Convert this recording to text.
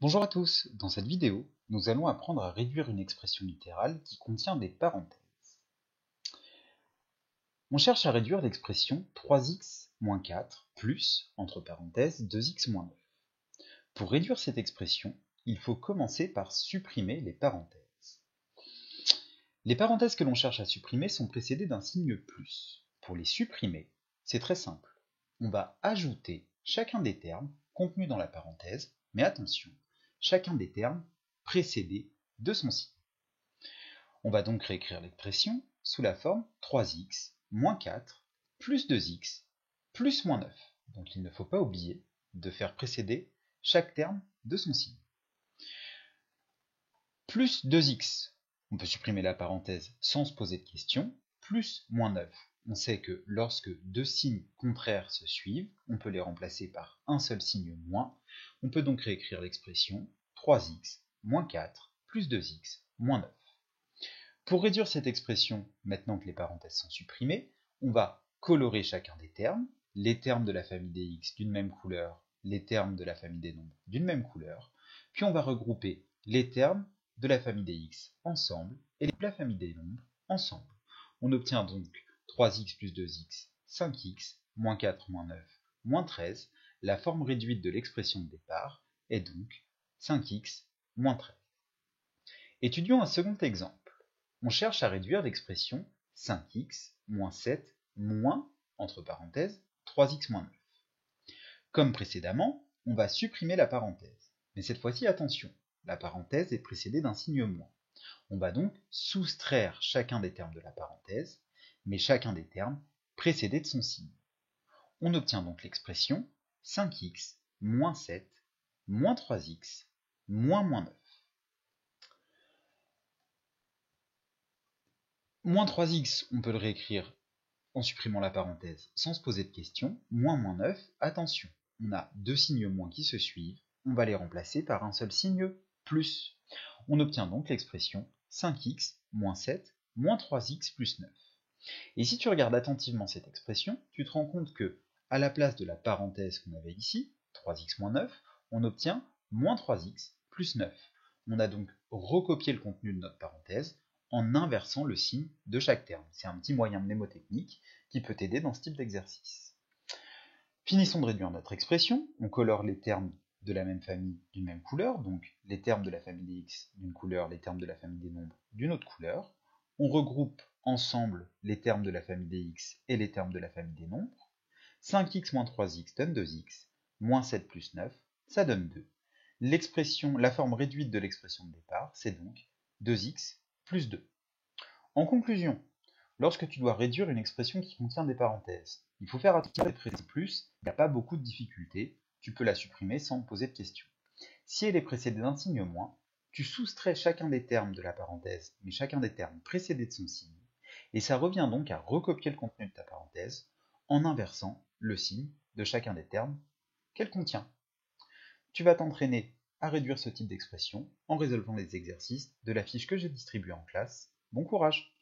Bonjour à tous, dans cette vidéo, nous allons apprendre à réduire une expression littérale qui contient des parenthèses. On cherche à réduire l'expression 3x moins 4 plus, entre parenthèses, 2x moins 9. Pour réduire cette expression, il faut commencer par supprimer les parenthèses. Les parenthèses que l'on cherche à supprimer sont précédées d'un signe plus. Pour les supprimer, c'est très simple. On va ajouter chacun des termes contenus dans la parenthèse, mais attention, chacun des termes précédés de son signe. On va donc réécrire l'expression sous la forme 3x moins 4 plus 2x plus moins 9. Donc il ne faut pas oublier de faire précéder chaque terme de son signe. Plus 2x, on peut supprimer la parenthèse sans se poser de questions. Plus moins 9, on sait que lorsque deux signes contraires se suivent, on peut les remplacer par un seul signe moins. On peut donc réécrire l'expression 3x moins 4 plus 2x moins 9. Pour réduire cette expression, maintenant que les parenthèses sont supprimées, on va colorer chacun des termes, les termes de la famille des x d'une même couleur, les termes de la famille des nombres d'une même couleur, puis on va regrouper les termes de la famille des x ensemble et les de la famille des nombres ensemble. On obtient donc 3x plus 2x, 5x, moins 4, moins 9, moins 13. La forme réduite de l'expression de départ est donc 5x, moins 13. Étudions un second exemple. On cherche à réduire l'expression 5x, moins 7, moins, entre parenthèses, 3x moins 9. Comme précédemment, on va supprimer la parenthèse. Mais cette fois-ci, attention, la parenthèse est précédée d'un signe moins. On va donc soustraire chacun des termes de la parenthèse, mais chacun des termes précédé de son signe. On obtient donc l'expression 5x moins 7 moins 3x moins 9. Moins 3x, on peut le réécrire en supprimant la parenthèse sans se poser de questions. Moins 9, attention, on a deux signes moins qui se suivent, on va les remplacer par un seul signe plus. On obtient donc l'expression 5x moins 7 moins 3x plus 9. Et si tu regardes attentivement cette expression, tu te rends compte que, à la place de la parenthèse qu'on avait ici, 3x moins 9, on obtient moins 3x plus 9. On a donc recopié le contenu de notre parenthèse en inversant le signe de chaque terme. C'est un petit moyen mnémotechnique qui peut t'aider dans ce type d'exercice. Finissons de réduire notre expression. On colore les termes de la même famille d'une même couleur, donc les termes de la famille des x d'une couleur, les termes de la famille des nombres d'une autre couleur. On regroupe ensemble les termes de la famille des x et les termes de la famille des nombres. 5x moins 3x donne 2x, moins 7 plus 9, ça donne 2. La forme réduite de l'expression de départ, c'est donc 2x plus 2. En conclusion, lorsque tu dois réduire une expression qui contient des parenthèses, il faut faire attention à les précéder plus, il n'y a pas beaucoup de difficultés, tu peux la supprimer sans te poser de questions. Si elle est précédée d'un signe moins, tu soustrais chacun des termes de la parenthèse, mais chacun des termes précédés de son signe, et ça revient donc à recopier le contenu de ta parenthèse en inversant le signe de chacun des termes qu'elle contient. Tu vas t'entraîner à réduire ce type d'expression en résolvant les exercices de la fiche que j'ai distribuée en classe. Bon courage!